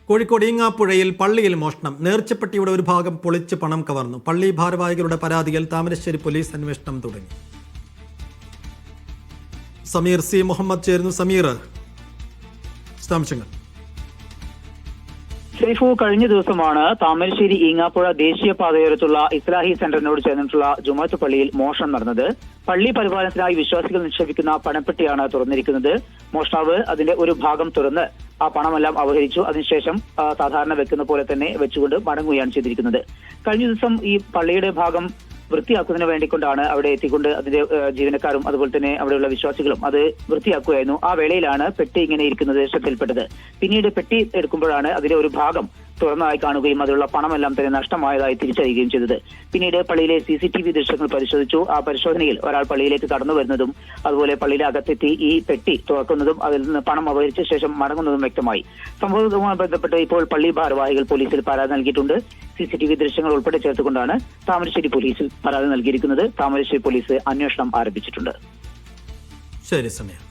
കോഴിക്കോട് ഈങ്ങാപ്പുഴയിൽ പള്ളിയിൽ മോഷണം. നേർച്ചപ്പെട്ടിയുടെ ഒരു ഭാഗം പൊളിച്ച് പണം കവർന്നു. പള്ളി ഭാരവാഹികളുടെ പരാതിയിൽ താമരശ്ശേരി പോലീസ് അന്വേഷണം തുടങ്ങി. സമീർ സി മുഹമ്മദ് ചേരുന്നു. സമീർ, വിശദാംശങ്ങൾ. സൈഫു, കഴിഞ്ഞ ദിവസമാണ് താമരശ്ശേരി ഈങ്ങാപ്പുഴ ദേശീയപാതയോരത്തുള്ള ഇസ്ലാഹി സെന്ററിനോട് ചേർന്നിട്ടുള്ള ജുമാഅത്ത് പള്ളിയിൽ മോഷണം നടന്നത്. പള്ളി പരിപാലനത്തിനായി വിശ്വാസികൾ നിക്ഷേപിക്കുന്ന പണപ്പെട്ടിയാണ് തുറന്നിരിക്കുന്നത്. മോഷ്ടാവ് അതിന്റെ ഒരു ഭാഗം തുറന്ന് ആ പണമെല്ലാം അപഹരിച്ചു. അതിനുശേഷം സാധാരണ വെക്കുന്ന പോലെ തന്നെ വെച്ചുകൊണ്ട് മടങ്ങുകയാണ് ചെയ്തിരിക്കുന്നത്. കഴിഞ്ഞ ദിവസം ഈ പള്ളിയുടെ ഭാഗം വൃത്തിയാക്കുന്നതിന് വേണ്ടിക്കൊണ്ടാണ് അവിടെ എത്തിക്കൊണ്ട് അതിന്റെ ജീവനക്കാരും അതുപോലെ തന്നെ അവിടെയുള്ള വിശ്വാസികളും അത് വൃത്തിയാക്കുകയായിരുന്നു. ആ വേളയിലാണ് പെട്ടി ഇങ്ങനെ ഇരിക്കുന്നത് ശ്രദ്ധയിൽപ്പെട്ടത്. പിന്നീട് പെട്ടി എടുക്കുമ്പോഴാണ് അതിന്റെ ഒരു ഭാഗം തുറന്നതായി കാണുകയും അതിലുള്ള പണമെല്ലാം തന്നെ നഷ്ടമായതായി തിരിച്ചറിയുകയും ചെയ്തത്. പിന്നീട് പള്ളിയിലെ CCTV ദൃശ്യങ്ങൾ പരിശോധിച്ചു. ആ പരിശോധനയിൽ ഒരാൾ പള്ളിയിലേക്ക് കടന്നു വരുന്നതും അതുപോലെ പള്ളിയിലെ അകത്തെത്തി ഈ പെട്ടി തുറക്കുന്നതും അതിൽ നിന്ന് പണം അപഹരിച്ച ശേഷം മടങ്ങുന്നതും വ്യക്തമായി. സംഭവവുമായി ബന്ധപ്പെട്ട് ഇപ്പോൾ പള്ളി ഭാരവാഹികൾ പോലീസിൽ പരാതി നൽകിയിട്ടുണ്ട്. CCTV ദൃശ്യങ്ങൾ ഉൾപ്പെടെ ചേർത്തുകൊണ്ടാണ് താമരശ്ശേരി പോലീസിൽ പരാതി നൽകിയിരിക്കുന്നത്. താമരശ്ശേരി പോലീസ് അന്വേഷണം ആരംഭിച്ചിട്ടുണ്ട്. ശരി, സമയം.